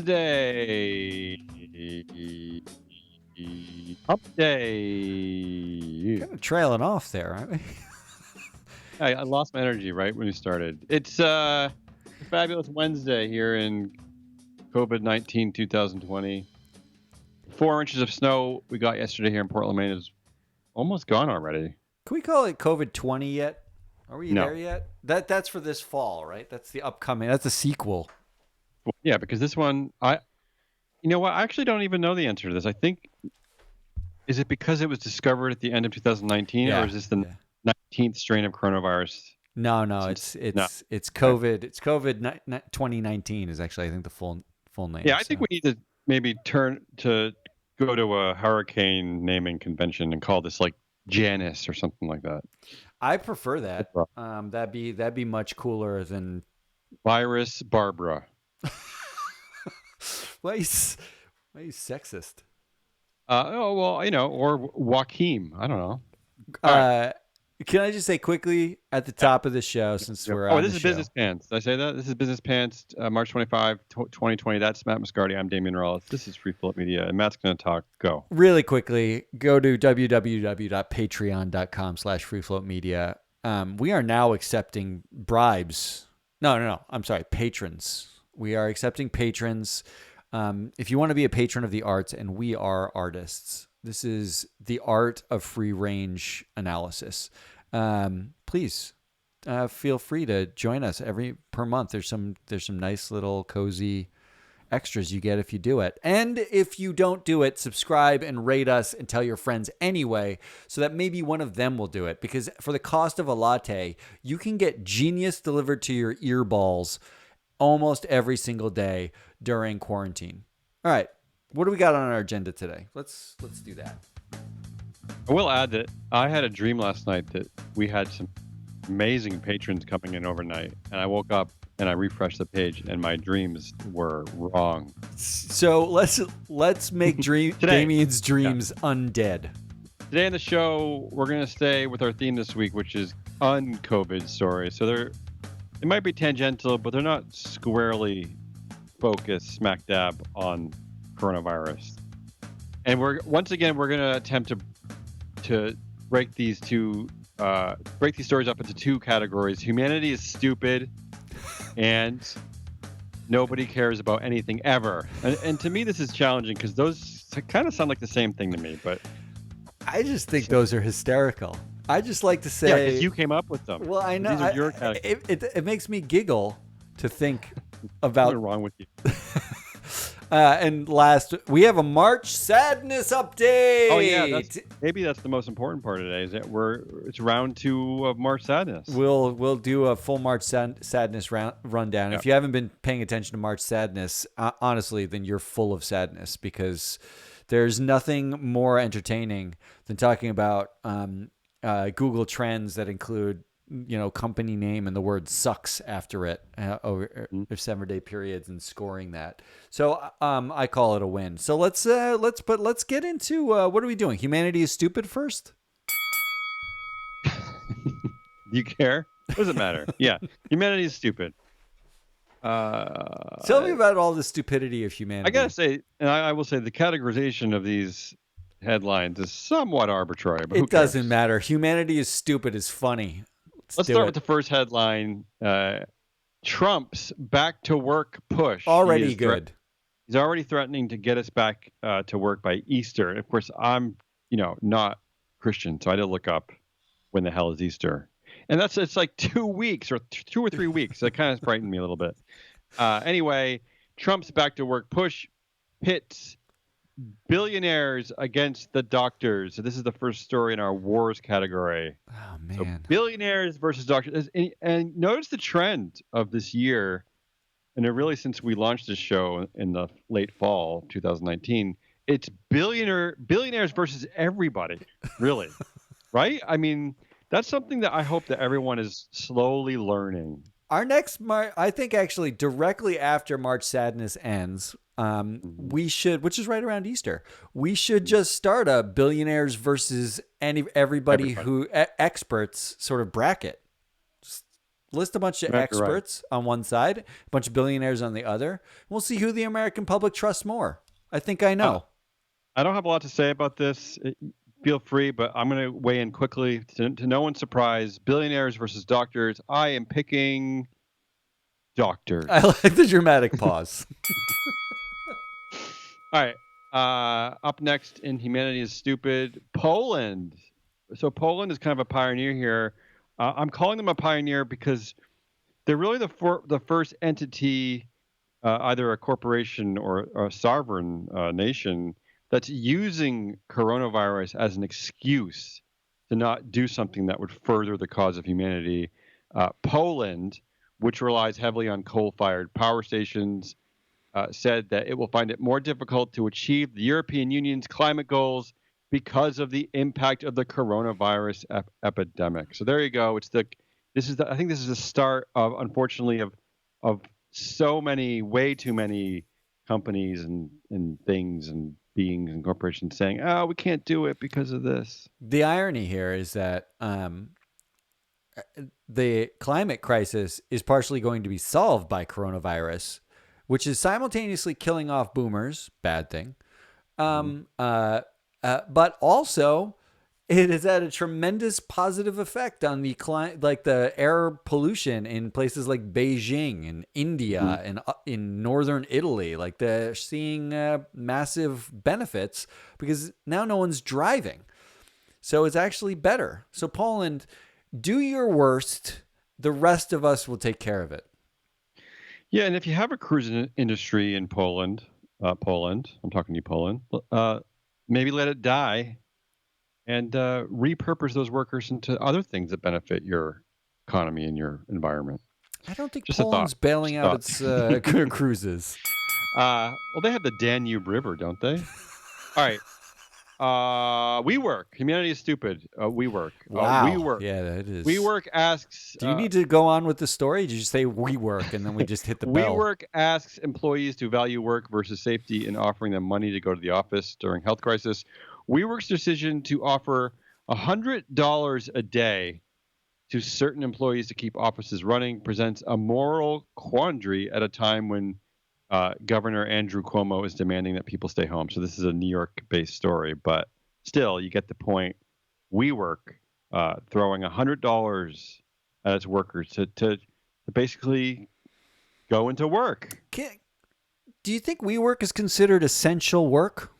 Wednesday. Hump day. Kind of trailing off there, aren't we? I lost my energy right when we started. It's a fabulous Wednesday here in COVID-19 2020. 4 inches of snow we got yesterday here in Portland, Maine is almost gone already. Can we call it COVID-20 yet? Are we No. there yet? That's for this fall, right? That's the upcoming. That's a sequel. Well, yeah, because this one, you know what? I actually don't even know the answer to this. I think, is it because it was discovered at the end of 2019, or is this the 19th strain of coronavirus? No, it's COVID. It's COVID 2019 is actually, I think, the full name. Yeah, I think we need to maybe go to a hurricane naming convention and call this like Janice or something like that. I prefer that. That'd be much cooler than Virus Barbara. Why are you sexist? Oh well, or Joaquim. I don't know. Can I just say quickly at the top of the show, since we're on this is show. Business Pants. Did I say that? This is Business Pants, March 25, 2020. That's Matt Mascardi. I'm Damian Morales. This is Free Float Media, and Matt's going to talk. Go. Really quickly, go to www.patreon.com/freefloatmedia. We are now accepting bribes. No. I'm sorry, patrons. We are accepting patrons. If you want to be a patron of the arts, and we are artists, this is the art of free range analysis. Please feel free to join us per month. There's some nice little cozy extras you get if you do it. And if you don't do it, subscribe and rate us and tell your friends anyway, so that maybe one of them will do it. Because for the cost of a latte, you can get genius delivered to your earballs almost every single day during quarantine. All right. What do we got on our agenda today? Let's do that. I will add that I had a dream last night that we had some amazing patrons coming in overnight, and I woke up and I refreshed the page, and my dreams were wrong. So let's make Damien's dreams undead. Today on the show, we're going to stay with our theme this week, which is un-COVID stories. So they might be tangential, but they're not squarely focused smack dab on coronavirus. And we're going to attempt to break these stories up into two categories. Humanity is stupid, and nobody cares about anything ever. And to me, this is challenging because those kind of sound like the same thing to me. But I just think those are hysterical. I just like to say, yeah, because you came up with them. Well, I know. These are your categories. It makes me giggle to think about. What's wrong with you? And last, we have a March Sadness update. Oh yeah, maybe that's the most important part today. Is that it's round 2 of March Sadness. We'll do a full March Sadness rundown. If you haven't been paying attention to March Sadness, honestly, then you're full of sadness, because there's nothing more entertaining than talking about Google Trends that include company name and the word sucks after it over 7-day periods and scoring that. So I call it a win. So let's get into what are we doing? Humanity is stupid first. Do you care? Doesn't matter. Yeah, humanity is stupid. Tell me about all the stupidity of humanity. I gotta say, and I will say, the categorization of these headlines is somewhat arbitrary. But it doesn't matter. Humanity is stupid is funny. Let's start with the first headline. Trump's back to work push. Already good. He's already threatening to get us back to work by Easter. And of course, I'm not Christian, so I had to look up when the hell is Easter. And it's like 2 weeks or 2 or 3 weeks. That kind of frightened me a little bit. Anyway, Trump's back to work push pits billionaires against the doctors. So this is the first story in our wars category. Oh man. So billionaires versus doctors. And notice the trend of this year, and really since we launched this show in the late fall 2019, it's billionaires versus everybody, really. Right? I mean, that's something that I hope that everyone is slowly learning. Our next I think actually directly after March Sadness ends, we should, which is right around Easter, we should just start a billionaires versus everybody who experts sort of bracket. List a bunch of America, right? experts on one side, a bunch of billionaires on the other. We'll see who the American public trusts more. I think I Uh, know. I don't have a lot to say about this. Feel free, but I'm going to weigh in quickly to no one's surprise. Billionaires versus doctors. I am picking I doctors. like the dramatic pause. All right. Up next in Humanity is Stupid, Poland. So Poland is kind of a pioneer here. I'm calling them a pioneer because they're really the first entity, either a corporation or a sovereign nation, that's using coronavirus as an excuse to not do something that would further the cause of humanity. Poland, which relies heavily on coal-fired power stations, said that it will find it more difficult to achieve the European Union's climate goals because of the impact of the coronavirus epidemic. So there you go. I think this is the start of, unfortunately, of so many, way too many companies and things and beings and corporations saying, "Oh, we can't do it because of this." The irony here is that the climate crisis is partially going to be solved by coronavirus, which is simultaneously killing off boomers, bad thing, Mhm. but also it has had a tremendous positive effect on the like the air pollution in places like Beijing and Mhm. India and in northern Italy. Like they're seeing massive benefits because now no one's driving. So it's actually better. So Poland, do your worst. The rest of us will take care of it. Yeah, and if you have a cruise industry in Poland, I'm talking to you, Poland. Maybe let it die and repurpose those workers into other things that benefit your economy and your environment. I don't think Just a thought. Poland's bailing Just a out thought. its cruises. Well, they have the Danube River, don't they? All right. We work. Humanity is stupid. We work. We Wow. work. Yeah, that We is. work asks. Do you need to go on with the story? Did you say we work and then we just hit the bell? WeWork asks employees to value work versus safety in offering them money to go to the office during health crisis. WeWork's decision to offer $100 a day to certain employees to keep offices running presents a moral quandary at a time when Governor Andrew Cuomo is demanding that people stay home. So this is a New York-based story, but still, you get the point. WeWork throwing $100 at its workers to basically go into work. Do you think WeWork is considered essential work?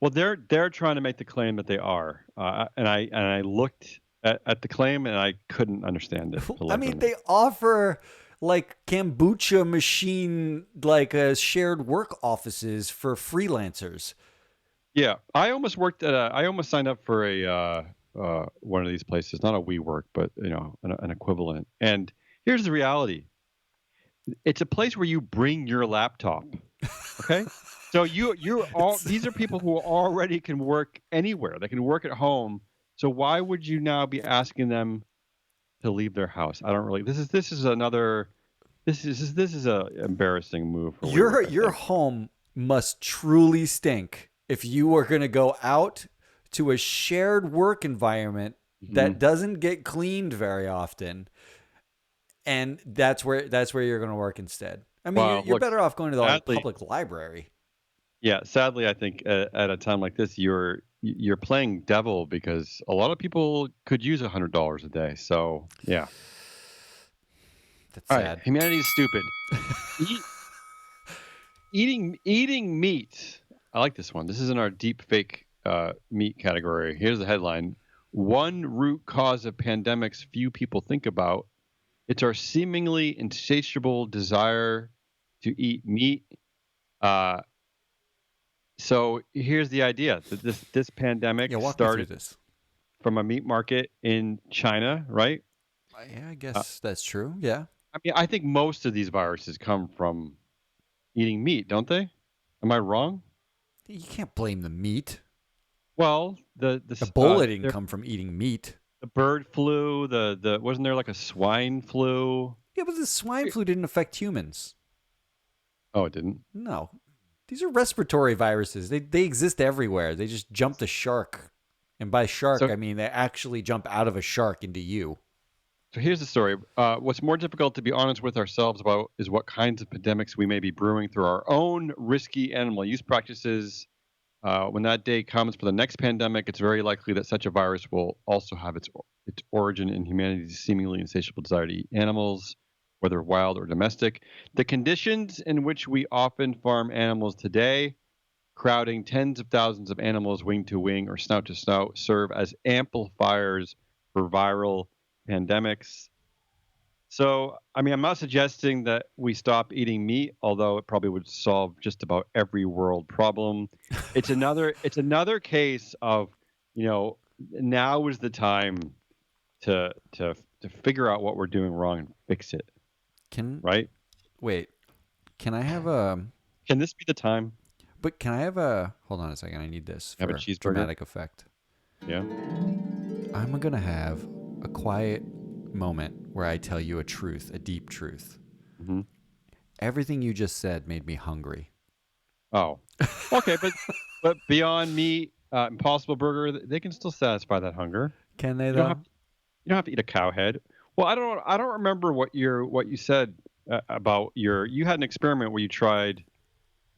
Well, they're trying to make the claim that they are, and I looked at the claim and I couldn't understand it for the I life of mean, me. they offer like kombucha machine, like shared work offices for freelancers. Yeah, I almost worked at I almost signed up for a one of these places, not a WeWork, but an equivalent. And here's the reality: it's a place where you bring your laptop. Okay, so you're all these are people who already can work anywhere. They can work at home. So why would you now be asking them to leave their house? I don't really. This is another. This is a embarrassing move for WeWork, I Your think. home must truly stink if you are going to go out to a shared work environment Mhm. that doesn't get cleaned very often, and that's where you're going to work instead. I mean, Wow, you're look, better off going to the like sadly, public library. yeah, sadly, I think at a time like this, you're playing devil because a lot of people could use $100 a day. So yeah. That's All right, sad. humanity is stupid. Eat, eating meat. I like this one. This is in our deep fake meat category. Here's the headline: One root cause of pandemics few people think about. It's our seemingly insatiable desire to eat meat. Uh, so here's the idea that this Yeah, pandemic walk me through started this. from a meat market in China, right? Yeah, I Uh, guess that's true. Yeah. I mean, I think most of these viruses come from eating meat, don't they? Am I wrong? You can't blame the meat. Well, the the s- Ebola didn't there, come from eating meat. the bird flu, the wasn't there like a swine flu? Yeah, but the swine Eh, flu didn't affect humans. Oh, it didn't. No. These are respiratory viruses. They exist everywhere. They just jumped a shark. And by shark, So I mean they actually jump out of a shark into you. So here's the story. What's more difficult to be honest with ourselves about is what kinds of pandemics we may be brewing through our own risky animal use practices. When that day comes for the next pandemic, it's very likely that such a virus will also have its origin in humanity's seemingly insatiable desire to eat animals, whether wild or domestic. The conditions in which we often farm animals today, crowding tens of thousands of animals wing to wing or snout to snout, serve as amplifiers for viral pandemics. So, I mean, I'm not suggesting that we stop eating meat, although it probably would solve just about every world problem. It's another case of, now is the time to figure out what we're doing wrong and fix it, Can right? wait? Can I have a? Can this be the time? But can I have a? Hold on a second. I need this Have a for cheeseburger? dramatic effect. Yeah. I'm gonna have a quiet moment where I tell you a truth, a deep truth. Hmm. Everything you just said made me hungry. Oh, okay, but Beyond Meat, Impossible Burger, they can still satisfy that hunger. Can they You don't have though? You don't have to eat a cow head. Well, I don't remember what you said about you had an experiment where you tried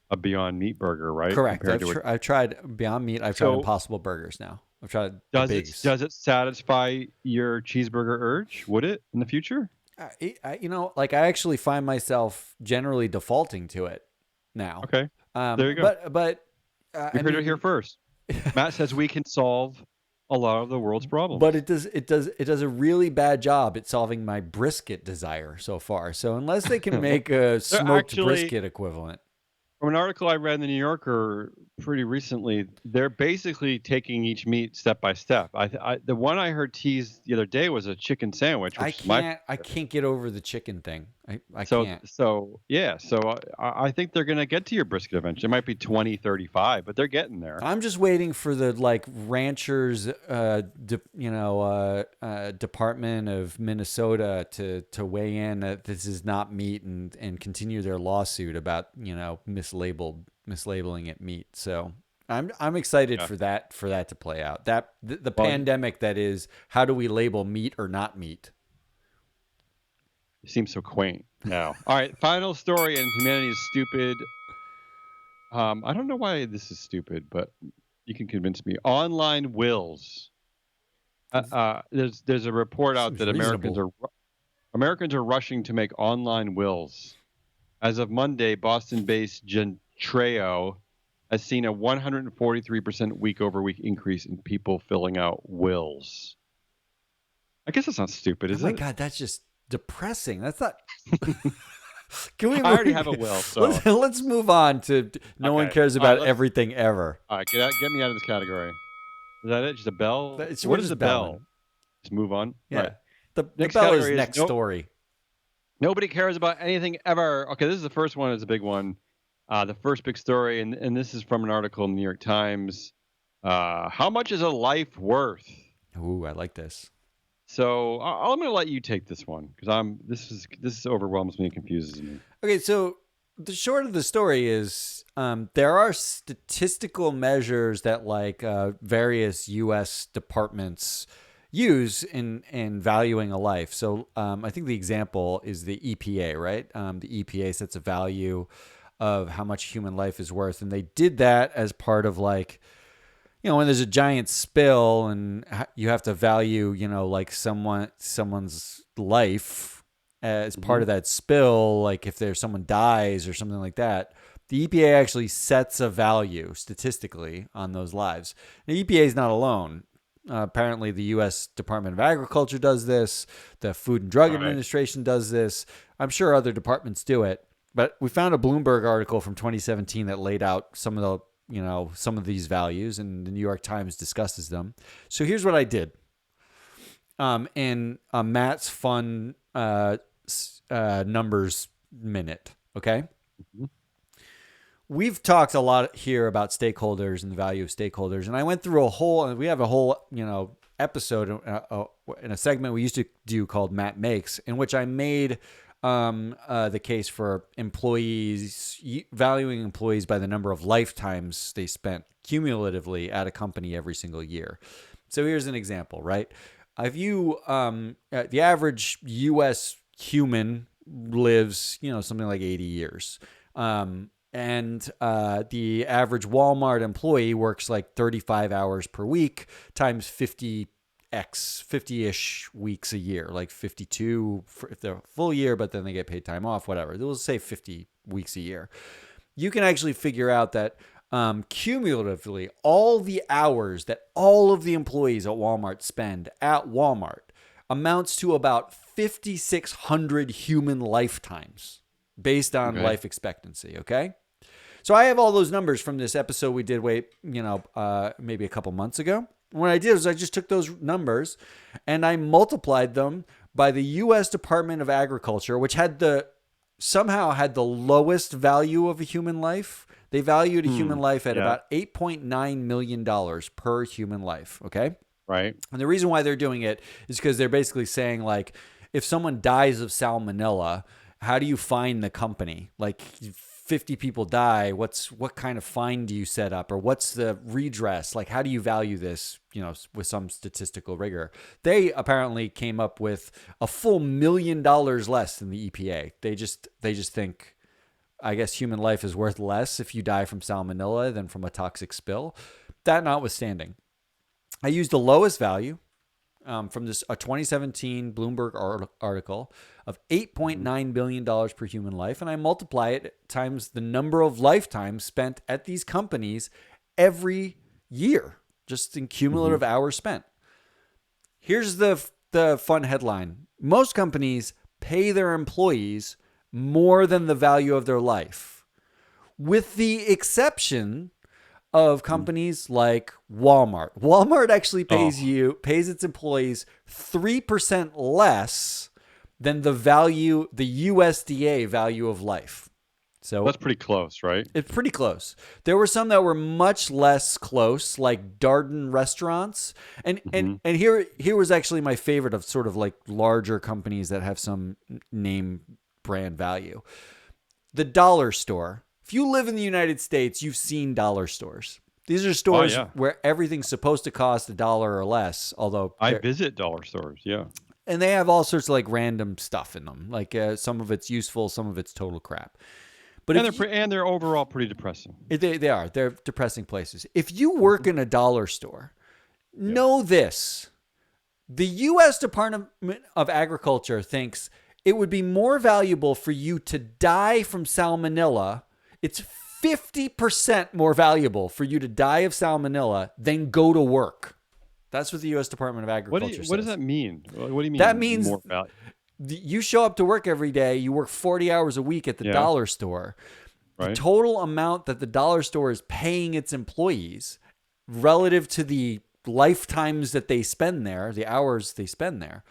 a Beyond Meat burger, right? Correct. Compared to it. I've tried Beyond Meat. I've tried So Impossible Burgers now. I've tried the does it bigs. does it satisfy your cheeseburger urge? Would it in the future? Like I actually find myself generally defaulting to it now. Okay. There you go. You I heard it here mean, first. Matt says we can solve a lot of the world's but problems. it does a really bad job at solving my brisket desire so far. So unless they can Well, make a they're smoked actually brisket equivalent, from an article I read in the New Yorker pretty recently, they're basically taking each meat step by step. The one I heard teased the other day was a chicken sandwich, I which is my can't I can't get over the chicken thing. I so can't. so yeah. So I think they're gonna get to your brisket eventually. It might be 2035, but they're getting there. I'm just waiting for the like ranchers, Department of Minnesota to weigh in that this is not meat and continue their lawsuit about mislabeling it meat. So I'm excited Yeah. for that to play out. That the Well, pandemic that is, how do we label meat or not meat? it seems so quaint now. All right, final story, and humanity is stupid. I don't know why this is stupid, but you can convince me. Online wills. There's a report out Seems that reasonable. Americans are rushing to make online wills. As of Monday, Boston-based Gentreo has seen a 143% week-over-week increase in people filling out wills. I guess that's not stupid, Oh is my it? God, that's just depressing. That's not. Can we I already move? have a will, so Let's move on to no one okay. cares All right, about everything ever. get me out of this category. Is that it? Just a bell? We're What is just a bell? belling. Just move on. All right. Yeah. The Next bell is category is next story. nobody cares about anything ever. Okay, this is the first one. It's a big one. The first big story, and this is from an article in the New York Times. How much is a life worth? Ooh, I like this. So I'm going to let you take this one because this overwhelms me and confuses me. Okay, so the short of the story is there are statistical measures that like various U.S. departments use in valuing a life. So I think the example is the EPA, right? The EPA sets a value of how much human life is worth, and they did that as part of like, when there's a giant spill and you have to value, like someone's life as part Hmm. of that spill, like if there's someone dies or something like that, the EPA actually sets a value statistically on those lives. The EPA is not alone. Apparently, the U.S. Department of Agriculture does this. The Food and Drug All right. Administration does this. I'm sure other departments do it. But we found a Bloomberg article from 2017 that laid out some of these values, and the New York Times discusses them. So here's what I did. In Matt's fun numbers minute, okay? Mhm. We've talked a lot here about stakeholders and the value of stakeholders, and I went through we have a whole, episode in a segment we used to do called Matt Makes, in which I made the case for employees, valuing employees by the number of lifetimes they spent cumulatively at a company every single year. So here's an example, right? if you the average U.S. human lives, something like 80 years. And the average Walmart employee works like 35 hours per week times 50-ish weeks a year, like 52 if they're a full year, but then they get paid time off, whatever. They'll say 50 weeks a year. You can actually figure out that cumulatively, all the hours that all of the employees at Walmart spend at Walmart amounts to about 5,600 human lifetimes based on life expectancy. Okay. So I have all those numbers from this episode we did maybe a couple months ago. What I did was I just took those numbers and I multiplied them by the U.S. Department of Agriculture, which somehow had the lowest value of a human life. They valued a human life at about $8.9 million per human life. Okay. Right. And the reason why they're doing it is because they're basically saying, like, if someone dies of salmonella, how do you fine the company? Like, 50 people die, what kind of fine do you set up, or what's the redress? Like, how do you value this, with some statistical rigor? They apparently came up with a full $1 million less than the EPA. They just think, I guess, human life is worth less if you die from salmonella than from a toxic spill. That notwithstanding, I used the lowest value from a 2017 Bloomberg article of $8.9 billion per human life, and I multiply it times the number of lifetimes spent at these companies every year, just in cumulative hours spent. Here's the fun headline. Most companies pay their employees more than the value of their life, with the exception of companies like Walmart. Walmart actually pays its employees 3% less than the USDA value of life. So that's pretty close, right? It's pretty close. There were some that were much less close, like Darden restaurants. And here was actually my favorite of sort of like larger companies that have some name brand value. The dollar store. If you live in the United States, you've seen dollar stores. These are stores where everything's supposed to cost $1 or less, although I visit dollar stores, yeah. And they have all sorts of like random stuff in them. Like some of it's useful, some of it's total crap. But they're overall pretty depressing. They are. They're depressing places. If you work in a dollar store, know this. The U.S. Department of Agriculture thinks it would be more valuable for you to die from salmonella. It's 50% more valuable for you to die of salmonella than go to work. That's what the U.S. Department of Agriculture says. What does that mean? What do you mean? That means more value? You show up to work every day. You work 40 hours a week at the dollar store. Right. The total amount that the dollar store is paying its employees relative to the lifetimes that they spend there, the hours they spend there,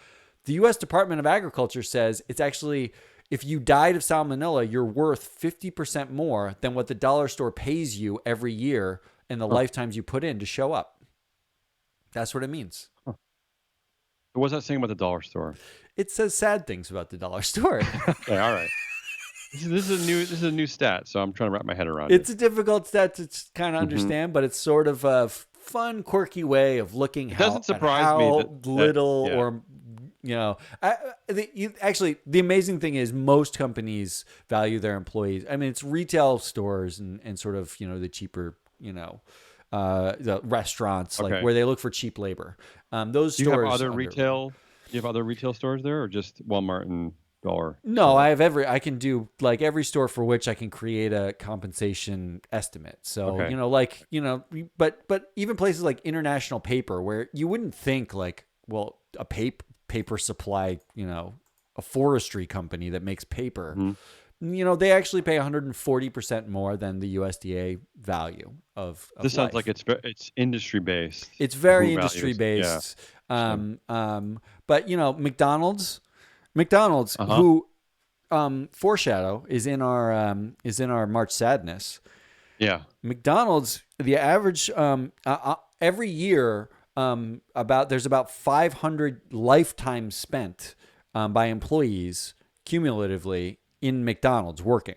the U.S. Department of Agriculture says it's actually, if you died of salmonella, you're worth 50% more than what the dollar store pays you every year in the lifetimes you put in to show up. That's what it means. What's that saying about the dollar store? It says sad things about the dollar store. Okay, all right. This is a new stat, so I'm trying to wrap my head around it. It's a difficult stat to kind of understand, but it's sort of a fun, quirky way of looking it doesn't surprise me that little or actually, the amazing thing is most companies value their employees. I mean, it's retail stores and sort of, the cheaper, the restaurants, like where they look for cheap labor. Those Do stores. You have other retail? Do you have other retail stores there, or just Walmart and Dollar? No, I have I can do like every store for which I can create a compensation estimate. So, but even places like International Paper, where you wouldn't think like, well, a paper supply, a forestry company that makes paper, they actually pay 140% more than the USDA value of this sounds like it's industry based. It's very industry based. Yeah. But McDonald's, who foreshadow is in our March Sadness. Yeah. McDonald's, the average every year there's about 500 lifetimes spent by employees cumulatively in McDonald's working.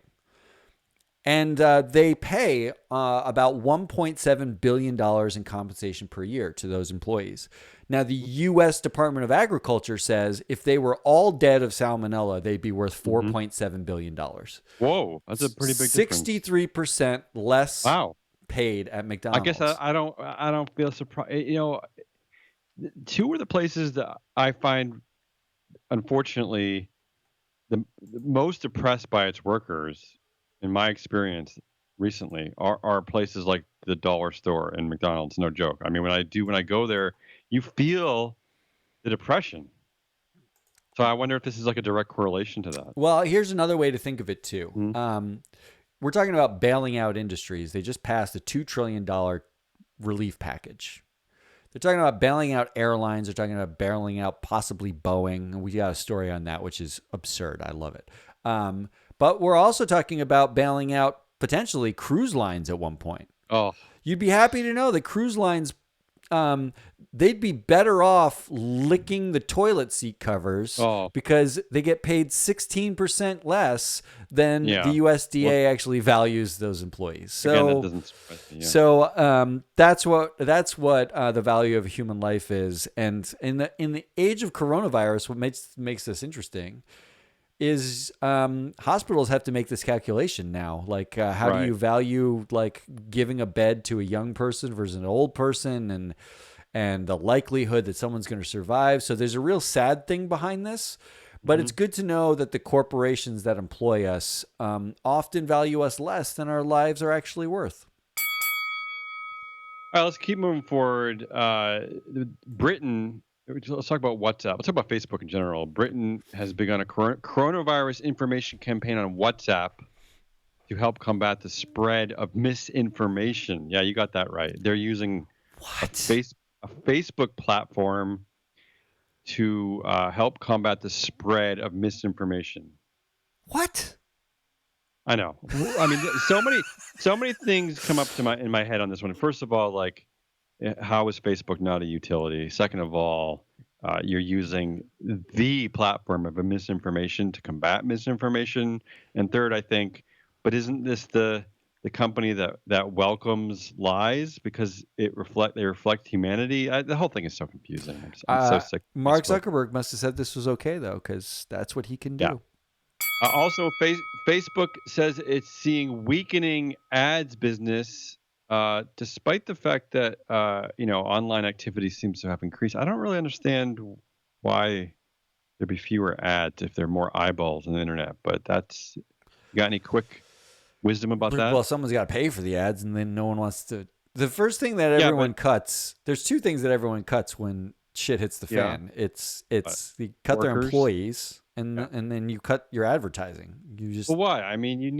And they pay about $1.7 billion in compensation per year to those employees. Now, the U.S. Department of Agriculture says if they were all dead of salmonella, they'd be worth Hmm. $4.7 billion. Whoa, that's a pretty big difference. 63% less Wow. paid at I guess McDonald's. I don't feel surprised. Two are the places that I find, unfortunately, the most oppressed by its workers, in my experience recently, are places like the dollar store and McDonald's. No joke. I mean, when I go there, you feel the depression. So I wonder if this is like a direct correlation to that. Well, here's another way to think of it, too. Mhm. We're talking about bailing out industries. They just passed a $2 trillion relief package. They're talking about bailing out airlines. They're talking about bailing out possibly Boeing. We got a story on that, which is absurd. I love it. But we're also talking about bailing out potentially cruise lines at one point. Oh, You'd be happy to know that cruise lines, um, they'd be better off licking the toilet seat covers oh, because they get paid 16% less than the yeah. Well, USDA actually values those employees. again, that So doesn't surprise me. Yeah. that's what the value of a human life is. And in the age of coronavirus, what makes this interesting is hospitals have to make this calculation now. Like, how do Right. you value like giving a bed to a young person versus an old person, and the likelihood that someone's going to survive. So there's a real sad thing behind this. But Hmm. it's good to know that the corporations that employ us often value us less than our lives are actually worth. All right, let's keep moving forward. Britain. Let's talk about WhatsApp. Let's talk about Facebook in general. Britain has begun a coronavirus information campaign on WhatsApp to help combat the spread of misinformation. Yeah, you got that right. They're using a What? face a Facebook platform to help combat the spread of misinformation. What? I know. I mean, so many things come up to my in my head on this one. First of all, like, how is Facebook not a utility? Second of all, you're using the platform of a misinformation to combat misinformation. And third, I think, but isn't this the company that welcomes lies because they reflect humanity? The whole thing is so confusing. I'm so sick of Mark Facebook. Zuckerberg must have said this was okay though, because that's what he can Yeah. do. Also, Facebook says it's seeing weakening ads business, despite the fact that online activity seems to have increased. I don't really understand why there'd be fewer ads if there are more eyeballs on the internet. But you got any quick wisdom about that? Well, someone's got to pay for the ads, and then no one wants to. The first thing that Yeah, but everyone cuts, there's two things that everyone cuts when shit hits the yeah, fan. It's but you cut their workers. employees, and Yeah. and then you cut your advertising. You just Well, why? I mean, you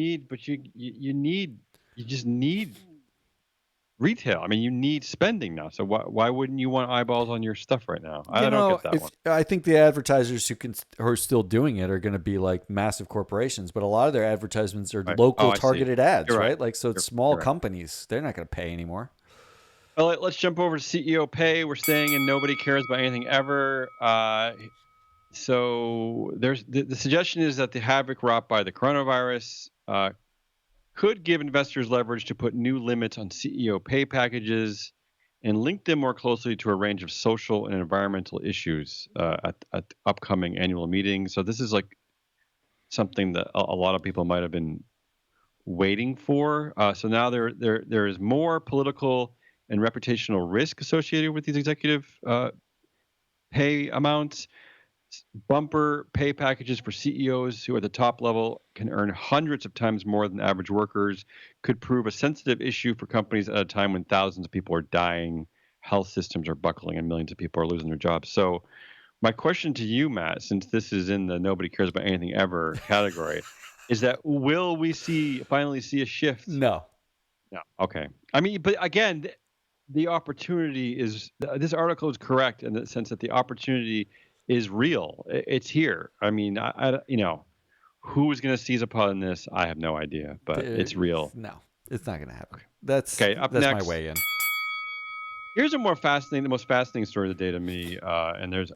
just need retail. I mean, you need spending now. So why wouldn't you want eyeballs on your stuff right now? I don't get that if one. I think the advertisers who are still doing it are going to be like massive corporations, but a lot of their advertisements are Right. Oh, local I see. targeted ads, You're right. right? Like, so it's You're small you're right. companies. They're not going to pay anymore. Well, let's jump over to CEO pay. We're staying in nobody cares about anything ever. So there's the suggestion is that the havoc wrought by the coronavirus could give investors leverage to put new limits on CEO pay packages and link them more closely to a range of social and environmental issues at upcoming annual meetings. So this is like something that a lot of people might have been waiting for. So now there is more political and reputational risk associated with these executive pay amounts. Bumper pay packages for CEOs who at the top level can earn hundreds of times more than average workers could prove a sensitive issue for companies at a time when thousands of people are dying, health systems are buckling, and millions of people are losing their jobs. So my question to you, Matt, since this is in the nobody cares about anything ever category, is that will we finally see a shift? No. No. Okay. I mean, but again, the opportunity is this article is correct in the sense that the opportunity is real. It's here. I mean, who is going to seize upon this? I have no idea, but it's real. No, it's not going to happen. That's Okay. Up that's my next, way in. here's the most fascinating story of the day to me. And there's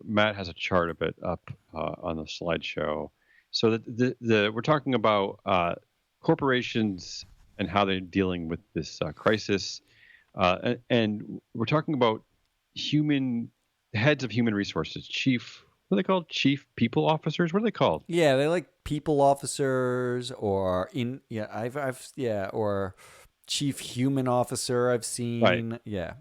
Matt has a chart of it up on the slideshow. So we're talking about corporations and how they're dealing with this crisis. And we're talking about human heads of human resources, chief. What are they called? Chief people officers. What are they called? Yeah, they like people officers or or chief human officer I've Right. seen. Yeah.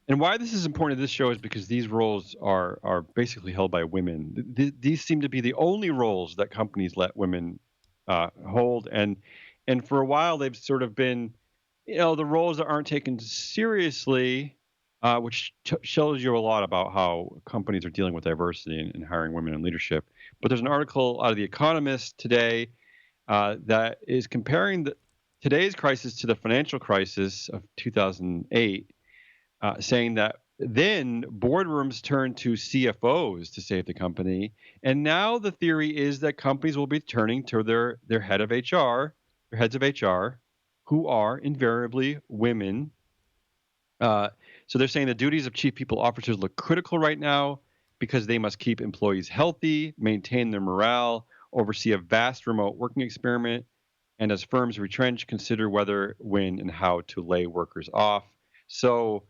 And why this is important to this show is because these roles are basically held by women. These seem to be the only roles that companies let women hold, and for a while they've sort of been, the roles that aren't taken seriously, which shows you a lot about how companies are dealing with diversity and hiring women in leadership. But there's an article out of The Economist today that is comparing today's crisis to the financial crisis of 2008, saying that then boardrooms turned to CFOs to save the company, and now the theory is that companies will be turning to their heads of HR, who are invariably women. Uh, so they're saying the duties of chief people officers look critical right now because they must keep employees healthy, maintain their morale, oversee a vast remote working experiment, and as firms retrench, consider whether, when, and how to lay workers off. So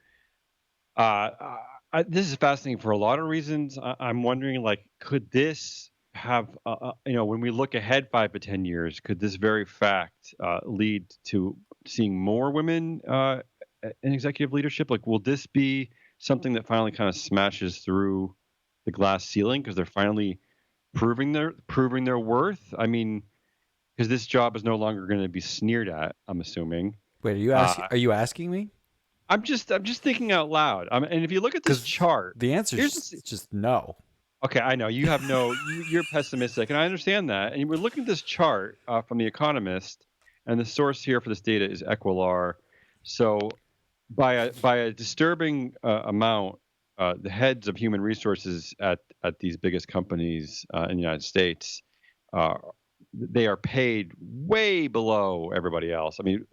this is fascinating for a lot of reasons. I'm wondering, like, could this have, when we look ahead 5 to 10 years, could this very fact lead to seeing more women in executive leadership? Like, will this be something that finally kind of smashes through the glass ceiling because they're finally proving their worth? I mean, because this job is no longer going to be sneered at. I'm assuming. Wait, are you asking? Uh, Are you asking me? I'm just thinking out loud. And if you look at this Because chart, the answer here's is this. just no. Okay, I know you have you're pessimistic, and I understand that. And we're looking at this chart from The Economist, and the source here for this data is Equilar. So, by a disturbing amount, the heads of human resources at these biggest companies in the United States, uh, they are paid way below everybody else. I mean,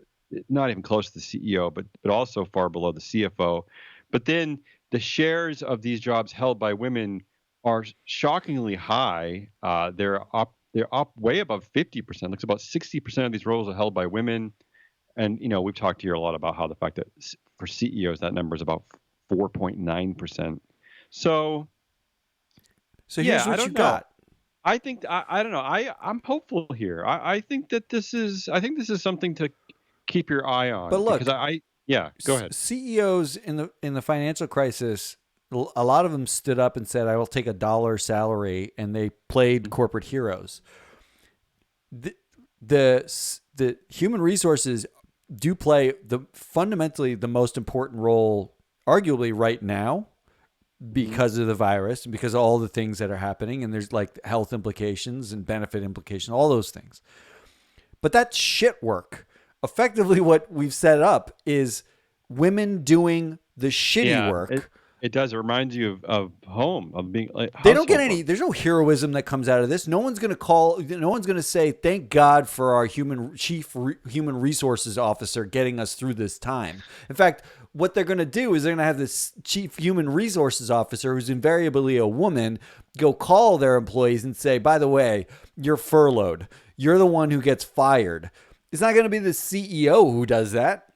not even close to the CEO, but also far below the CFO. But then the shares of these jobs held by women are shockingly high. They're up way above 50%. Looks about 60% of these roles are held by women. And we've talked here a lot about how the fact that for CEOs that number is about 4.9%. So So yeah, here's I what you don't know. got. I don't know. I'm hopeful here. I think that this is something to keep your eye But on because look, yeah, go ahead. CEOs in the financial crisis, a lot of them stood up and said, "I will take $1 salary," and they played Mhm. corporate heroes. The human resources do play the fundamentally the most important role, arguably right now, Mhm. because of the virus and because of all the things that are happening, and there's like health implications and benefit implications, all those things. But that's shit work. Effectively, what we've set up is women doing the shitty Yeah, it work. it does. It reminds you of home, of being like They don't get household work. any. There's no heroism that comes out of this. No one's going to call. No one's going to say, "Thank God for our human resources officer getting us through this time." In fact, what they're going to do is they're going to have this chief human resources officer, who's invariably a woman, go call their employees and say, "By the way, you're furloughed. You're the one who gets fired." It's not going to be the CEO who does that.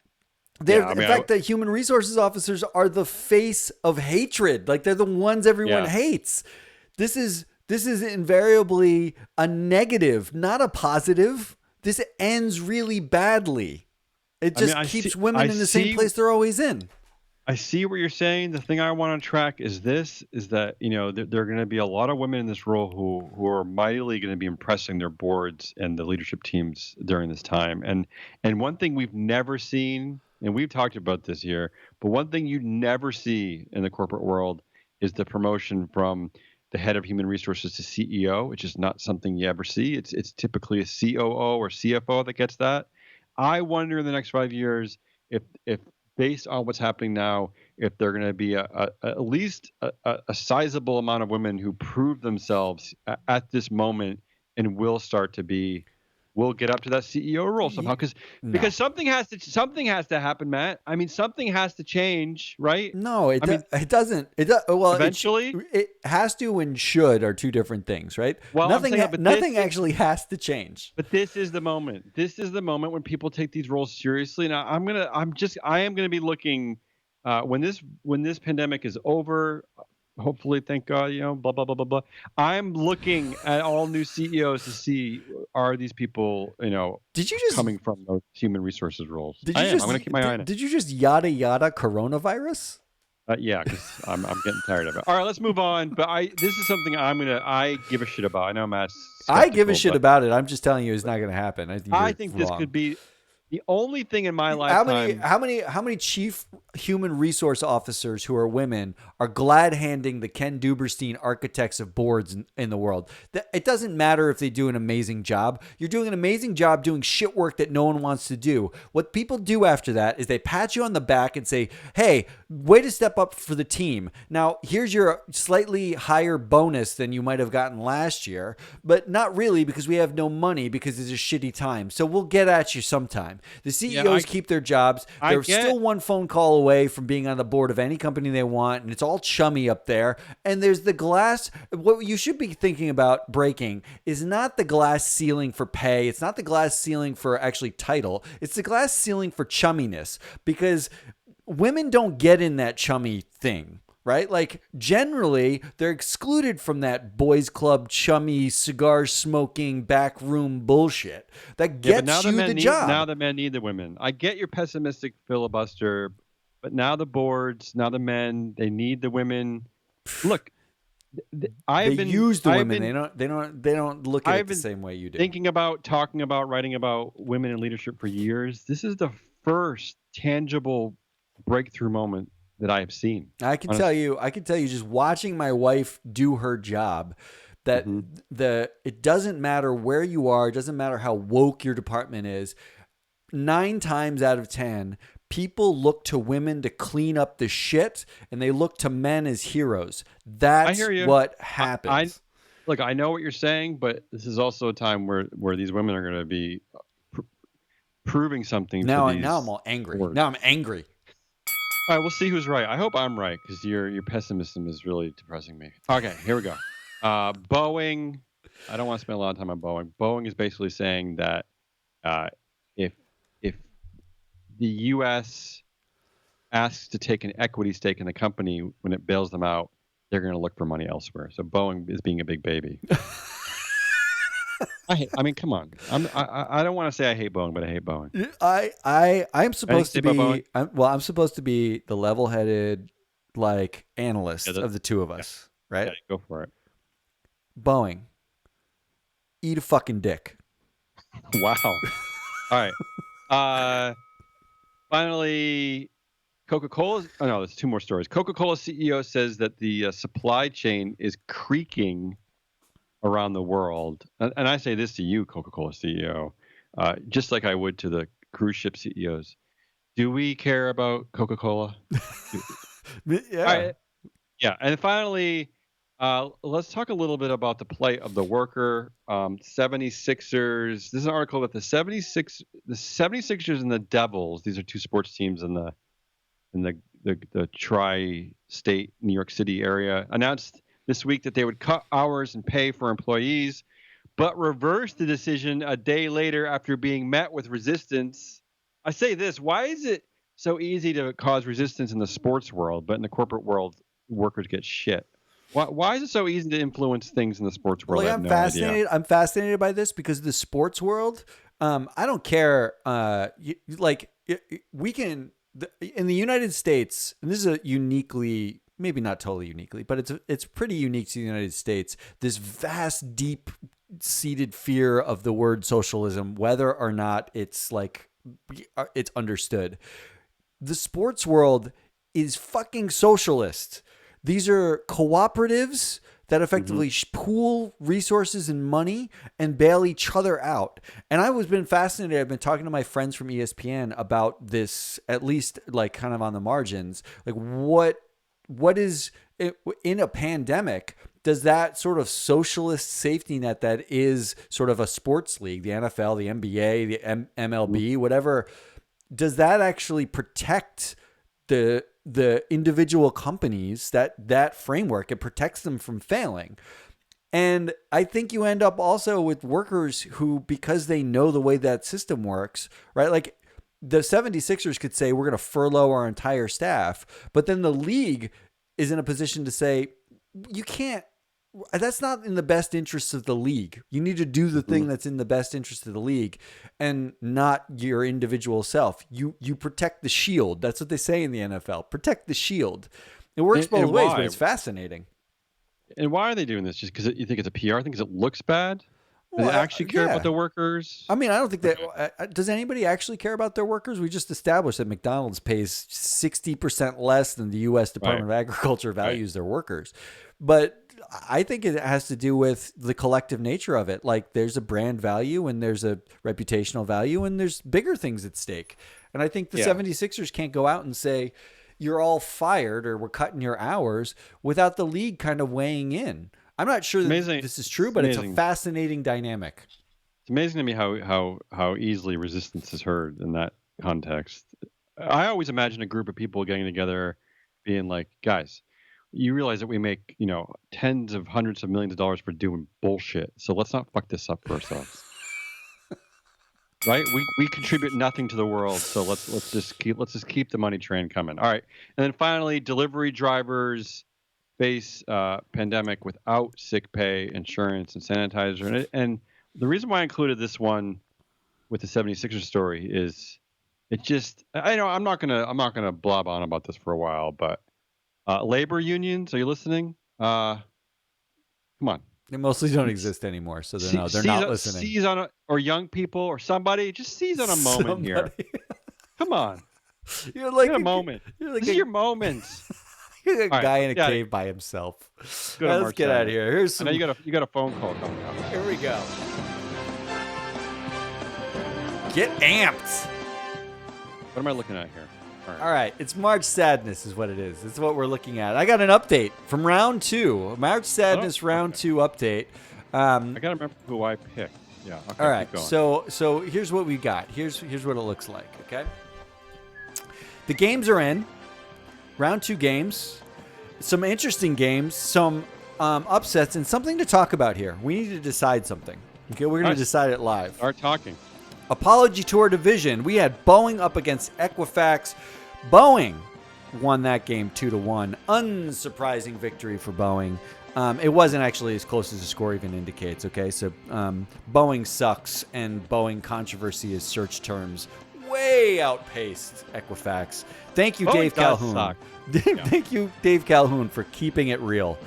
They're, Yeah, I in mean, fact, the human resources officers are the face of hatred. Like they're the ones everyone yeah. hates. This is invariably a negative, not a positive. This ends really badly. It I mean, just I see, keeps women I in the same see, place they're always in. I see what you're saying. The thing I want to track is that there are going to be a lot of women in this role who are mightily going to be impressing their boards and the leadership teams during this time. And one thing we've never seen, and we've talked about this here, but one thing you never see in the corporate world is the promotion from the head of human resources to CEO, which is not something you ever see. It's typically a COO or CFO that gets that. I wonder in the next 5 years if based on what's happening now, if they're going to be at least a sizable amount of women who prove themselves at this moment and will start to be will get up to that CEO role somehow No. because something has to happen, Matt. I mean, something has to change, right? No, I mean, it doesn't. Well, eventually. it has to and should are two different things, right? Well, I'm saying that, but Nothing actually has to change. this is the moment. This is the moment when people take these roles seriously. Now, I am gonna be looking when this pandemic is over. Hopefully, thank God, blah blah blah blah blah. I'm looking at all new CEOs to see are these people, Did you just coming from those human resources roles. I am. I'm gonna keep my eye on it. did you just yada yada coronavirus? Yeah, because I'm getting tired of it. All right, let's move on. But this is something I give a shit about. I know Matt's I give a skeptical, shit but about it. I'm just telling you, it's not going to happen. I think I you're think this could wrong. be the only thing in my lifetime. How many chief human resource officers who are women are glad handing the Ken Duberstein architects of boards in the world? It doesn't matter if they do an amazing job. You're doing an amazing job doing shit work that no one wants to do. What people do after that is they pat you on the back and say, "Hey, way to step up for the team. Now, here's your slightly higher bonus than you might have gotten last year, but not really because we have no money because it's a shitty time. So we'll get at you sometime." The CEOs keep their jobs. They're still one phone call away from being on the board of any company they want, and it's all chummy up there. And there's the glass. What you should be thinking about breaking is not the glass ceiling for pay. It's not the glass ceiling for actually title. It's the glass ceiling for chumminess, because women don't get in that chummy thing. Right? Like, generally, they're excluded from that boys club, chummy, cigar smoking, backroom bullshit that gets you the job. Now the men need the women. I get your pessimistic filibuster, but now the boards, now the men, they need the women. Look, They use the women. They don't look at it the same way you do. Thinking about, talking about, writing about women in leadership for years. This is the first tangible breakthrough moment that I have seen. I can tell you just watching my wife do her job, that it doesn't matter where you are, it doesn't matter how woke your department is. 9 times out of 10, people look to women to clean up the shit, and they look to men as heroes. That's what happens. Look, I know what you're saying, but this is also a time where these women are going to be proving something. Now I'm all angry. Boards. Now I'm angry. All right, we'll see who's right. I hope I'm right, because your pessimism is really depressing me. Okay, here we go. Boeing. I don't want to spend a lot of time on Boeing. Boeing is basically saying that if the U.S. asks to take an equity stake in the company when it bails them out, they're going to look for money elsewhere. So Boeing is being a big baby. I mean, come on. I don't want to say I hate Boeing, but I hate Boeing. I'm supposed to be. I'm supposed to be the level-headed, like, analyst of the two of us, right? Yeah, go for it. Boeing, eat a fucking dick. Wow. All right. Finally, Coca-Cola. Oh no, there's 2 more stories. Coca-Cola CEO says that the supply chain is creaking around the world, and I say this to you, Coca-Cola CEO, just like I would to the cruise ship CEOs. Do we care about Coca-Cola? Yeah. Right. Yeah. And finally, let's talk a little bit about the plight of the worker. 76ers. This is an article that the 76ers and the Devils, these are 2 sports teams in the tri-state New York City area, announced this week that they would cut hours and pay for employees, but reversed the decision a day later after being met with resistance. I say this, why is it so easy to cause resistance in the sports world, but in the corporate world, workers get shit? Why is it so easy to influence things in the sports world? Well, I'm fascinated by this because the sports world, I don't care. We can, in the United States, and this is a uniquely, maybe not totally uniquely, but it's pretty unique to the United States, this vast, deep-seated fear of the word socialism, whether or not it's understood. The sports world is fucking socialist. These are cooperatives that effectively pool resources and money and bail each other out. And I've been fascinated. I've been talking to my friends from ESPN about this, at least like kind of on the margins, like what what is in a pandemic? Does that sort of socialist safety net that is sort of a sports league, the NFL, the NBA, the MLB, whatever, does that actually protect the individual companies, that framework? It protects them from failing. And I think you end up also with workers who, because they know the way that system works, right? Like the 76ers could say, we're going to furlough our entire staff. But then the league is in a position to say, you can't, that's not in the best interests of the league. You need to do the thing that's in the best interest of the league and not your individual self. You protect the shield. That's what they say in the NFL. Protect the shield. It works both ways, but it's fascinating. And why are they doing this? Just because you think it's a PR thing? Because it looks bad? Do they Well, actually care about the workers? I mean, I don't think Okay. that does anybody actually care about their workers? We just established that McDonald's pays 60% less than the U.S. Department of Agriculture values their workers. But I think it has to do with the collective nature of it. Like there's a brand value and there's a reputational value and there's bigger things at stake. And I think the 76ers can't go out and say, you're all fired or we're cutting your hours without the league kind of weighing in. I'm not sure that this is true, but it's a fascinating dynamic. It's amazing to me how easily resistance is heard in that context. I always imagine a group of people getting together being like, guys, you realize that we make, tens of hundreds of millions of dollars for doing bullshit. So let's not fuck this up for ourselves. Right? We contribute nothing to the world, so let's just keep the money train coming. All right. And then finally, delivery drivers face pandemic without sick pay, insurance, and sanitizer. And the reason why I included this one with the 76ers story is it just, I know I'm not gonna blob on about this for a while, but labor unions, are you listening? Come on. They mostly don't exist anymore, so they're not listening. Seize on or young people or somebody, just seize on a moment here. Come on. You're like a moment. This is your moment. You're a guy in a cave by himself. Let's get out of here. Here's some... I know you got a phone call coming up. Here we go. Get amped. What am I looking at here? All right. It's March Sadness is what it is. It's what we're looking at. I got an update from round 2. March Sadness round 2 update. I got to remember who I picked. Yeah. Okay, all right. So here's what we got. Here's what it looks like, okay? The games are in. Round 2 games. Some interesting games, some upsets, and something to talk about here. We need to decide something. Okay, we're going to decide it live. Start talking. Apology Tour Division. We had Boeing up against Equifax. Boeing won that game 2-1. Unsurprising victory for Boeing. It wasn't actually as close as the score even indicates. Okay, so Boeing sucks, and Boeing controversy is search terms way outpaced Equifax. Thank you, Dave Calhoun. Thank you, Dave Calhoun, for keeping it real.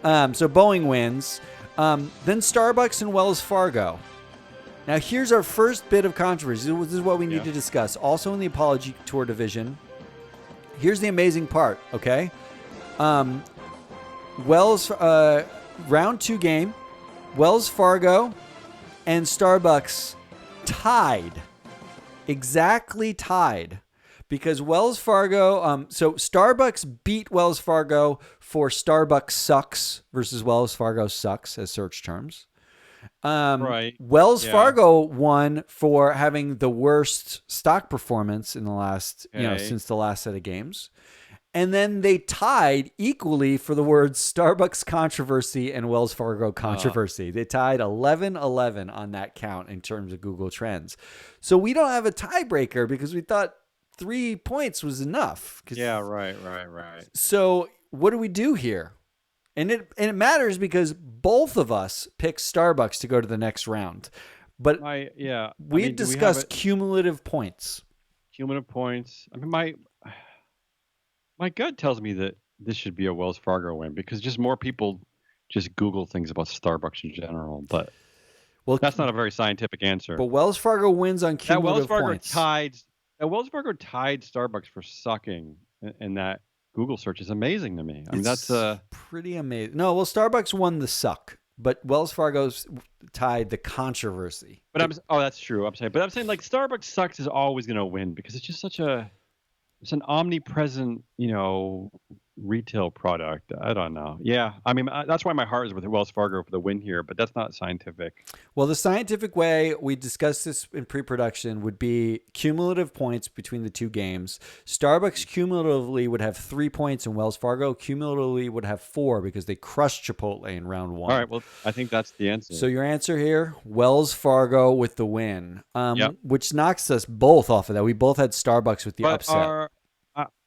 So Boeing wins. Then Starbucks and Wells Fargo. Now, here's our first bit of controversy. This is what we need to discuss. Also in the Apology Tour Division. Here's the amazing part, okay? Round 2 game, Wells Fargo and Starbucks tied. Exactly tied. Because Wells Fargo, so Starbucks beat Wells Fargo for Starbucks sucks versus Wells Fargo sucks as search terms. Right. Wells Fargo won for having the worst stock performance in the last, since the last set of games. And then they tied equally for the words Starbucks controversy and Wells Fargo controversy. They tied 11-11 on that count in terms of Google Trends. So we don't have a tiebreaker because we thought 3 points was enough. Yeah, right. So what do we do here? And it matters because both of us picked Starbucks to go to the next round. But we discussed cumulative points. Cumulative points. I mean, my gut tells me that this should be a Wells Fargo win because just more people just Google things about Starbucks in general. But that's not a very scientific answer. But Wells Fargo wins on cumulative points. Wells Fargo tied Starbucks for sucking in that Google search is amazing to me. I mean, that's pretty amazing. No, well, Starbucks won the suck, but Wells Fargo's tied the controversy. But that's true. I'm saying like Starbucks sucks is always going to win because it's just it's an omnipresent, retail product. I don't know. Yeah, I mean that's why my heart is with Wells Fargo for the win here, but that's not scientific. Well, the scientific way, we discussed this in pre-production, would be cumulative points between the two games. Starbucks cumulatively would have 3 points, and Wells Fargo cumulatively would have 4 because they crushed Chipotle in round All one. right, well, I think that's the So answer. your answer here, Wells Fargo with the win, Yep. which knocks us both off of that. We both had Starbucks with the But upset.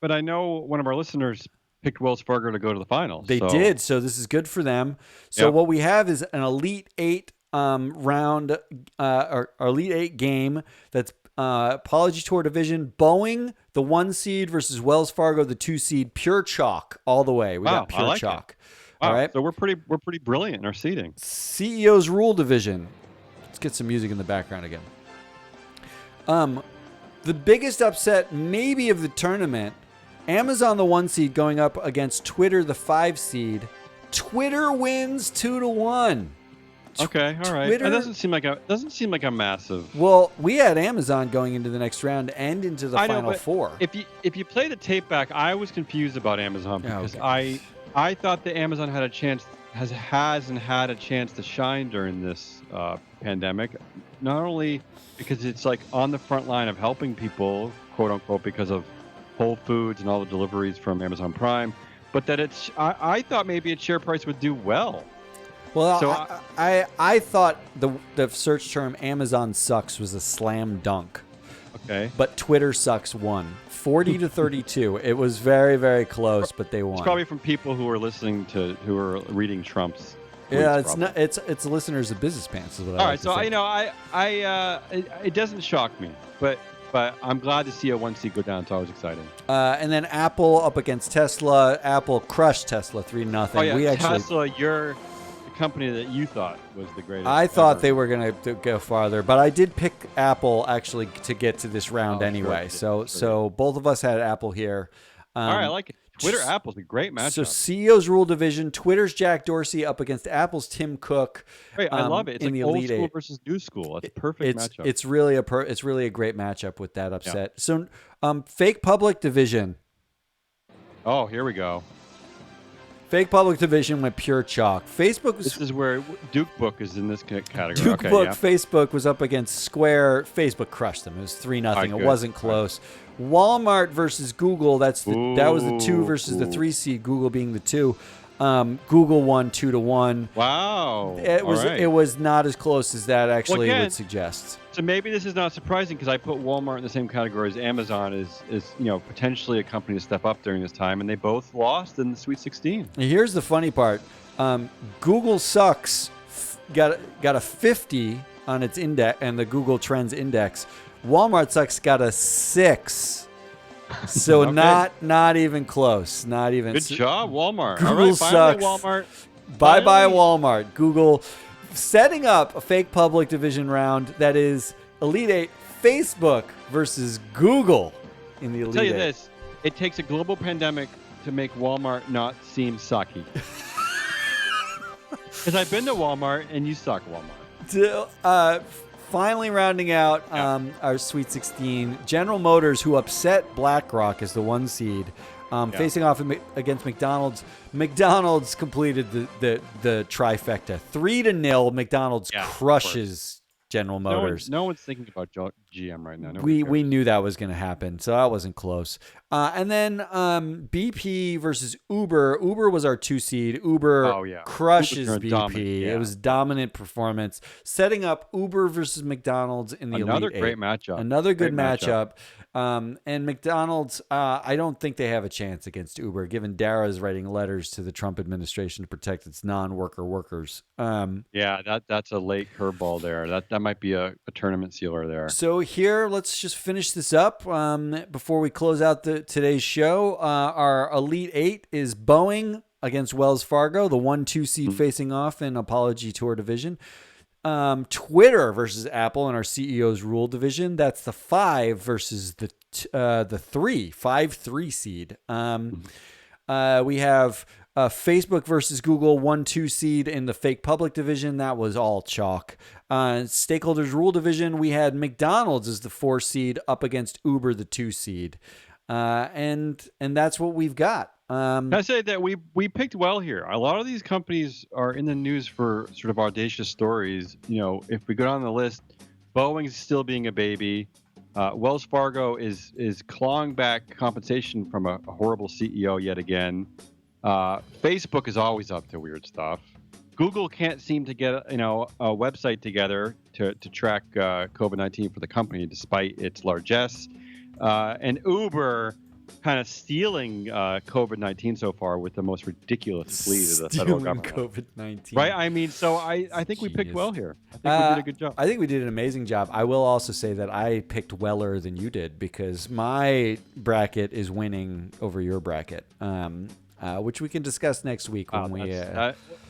but I know one of our listeners picked Wells Fargo to go to the finals. They So did, so this is good for them. So yep. what we have is an Elite Eight round, or Elite Eight game. That's Apology Tour Division. Boeing, the 1 seed, versus Wells Fargo, the 2 seed. Pure chalk all the way. We Wow, got I pure like it. chalk. All Wow. right. So we're pretty brilliant in our seating. CEO's Rule Division. Let's get some music in the background again. The biggest upset maybe of the tournament, Amazon the 1 seed going up against Twitter the 5 seed. Twitter wins 2-1. Okay, all right. Twitter- It doesn't seem like a massive. Well, we had Amazon going into the next round and into the I know, final but four. if you play the tape back, I was confused about Amazon Yeah, because okay. I thought that Amazon had a chance has and had a chance to shine during this pandemic, not only because it's like on the front line of helping people, quote unquote, because of Whole Foods and all the deliveries from Amazon Prime, but that I thought maybe its share price would do well. Well, So I thought the search term Amazon sucks was a slam dunk, Okay. but Twitter sucks won 40-32. It was very, very close, but they won. It's probably from people who are who are reading Trump's. Yeah, tweets, it's probably. not. It's listeners of Business Pants. Is what I All like right, to so say. it doesn't shock me, but I'm glad to see a 1 seed go down. It's always exciting. And then Apple up against Tesla. Apple crushed Tesla 3-0. Oh yeah, We actually, Tesla, you're the company that you thought was the greatest. I thought ever. they were going to go farther, but I did pick Apple actually to get to this round Oh, anyway. sure. So both of us had Apple here. All right, I like it. Twitter Apple's a great matchup. So CEO's Rule Division, Twitter's Jack Dorsey up against Apple's Tim Cook. Great, I love it. It's in like the old Elite school Eight. versus new school. It's a perfect matchup. It's really a great matchup with that upset. So Fake Public Division. Oh, here we go. Fake Public Division went pure chalk. Facebook was This is where Duke Book is in this category. Duke Okay, Book. yeah. Facebook was up against Square. Facebook crushed them. It was 3-0. right, It good. wasn't close. Walmart versus Google. That was the 2 versus the Ooh. 3 seed. Google being the 2. Google won 2-1. Wow. It was All right. it was not as close as that actually again, would suggest. So maybe this is not surprising because I put Walmart in the same category as Amazon is potentially a company to step up during this time, and they both lost in the Sweet 16. Here's the funny part. Google sucks got a 50 on its index and the Google Trends index. Walmart sucks got a 6. So Okay. not even close. Not even. Good job, Walmart. Google All right, finally, sucks. Walmart. Bye bye Finally. Walmart. Google setting up a fake public division round that is Elite Eight Facebook versus Google in the Elite I'll tell you Eight. this: it takes a global pandemic to make Walmart not seem sucky. Because I've been to Walmart, and you suck, Walmart. Finally rounding out our Sweet 16, General Motors, who upset BlackRock as the 1 seed, facing off against McDonald's. McDonald's completed the trifecta. 3-0. McDonald's Yeah, of crushes General Motors. No one's thinking about GM right now. We knew that was going to happen, so that wasn't close. And then BP versus Uber. Uber was our 2 seed. Uber crushes Uber's BP. dominant, yeah. It was dominant performance, setting up Uber versus McDonald's in the Another Elite great Eight. matchup. Another good Great matchup. And McDonald's, I don't think they have a chance against Uber, given Dara is writing letters to the Trump administration to protect its non-worker workers. Yeah, that's a late curveball there. That might be a tournament sealer there. So here, let's just finish this up before we close out today's show. Our Elite Eight is Boeing against Wells Fargo, the 1-2 seed facing off in Apology Tour Division. Twitter versus Apple in our CEO's Rule Division. That's the 5 versus the 5-3 seed. We have Facebook versus Google 1-2 seed in the Fake Public Division. That was all chalk. Stakeholders Rule Division, we had McDonald's as the 4 seed up against Uber, the 2 seed. And that's what we've got. Can I say that we picked well here? A lot of these companies are in the news for sort of audacious stories. If we go down the list, Boeing's still being a baby. Wells Fargo is clawing back compensation from a horrible CEO yet again. Facebook is always up to weird stuff. Google can't seem to get a website together to track COVID-19 for the company, despite its largesse. And Uber kind of stealing COVID-19 so far with the most ridiculous plea to the federal government. COVID-19. Right? I mean, so I think we picked well here. I think we did a good job. I think we did an amazing job. I will also say that I picked weller than you did because my bracket is winning over your bracket, which we can discuss next week when we.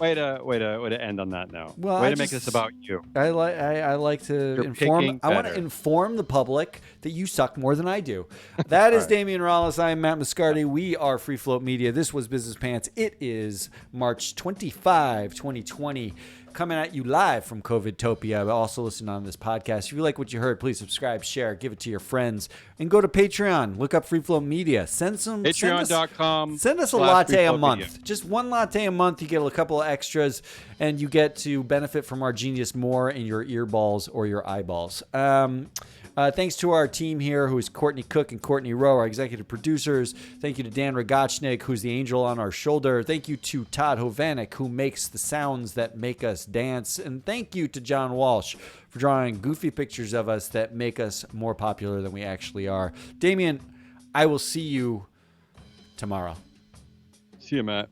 Way to end on that note. Well, way to make this about you. I like to inform. I want to inform the public that you suck more than I do. That is Damian Rollis. I am Matt Muscardi. We are Free Float Media. This was Business Pants. It is March 25, 2020. Coming at you live from COVIDtopia, but also listen on this podcast. If you like what you heard, please subscribe, share, give it to your friends, and go to Patreon. Look up Free Flow Media. Patreon.com. Send us a latte a month. Just one latte a month. You get a couple of extras, and you get to benefit from our genius more in your earballs or your eyeballs. Thanks to our team here, who is Courtney Cook and Courtney Rowe, our executive producers. Thank you to Dan Rogachnik, who's the angel on our shoulder. Thank you to Todd Hovanek, who makes the sounds that make us dance. And thank you to John Walsh for drawing goofy pictures of us that make us more popular than we actually are. Damian, I will see you tomorrow. See you, Matt.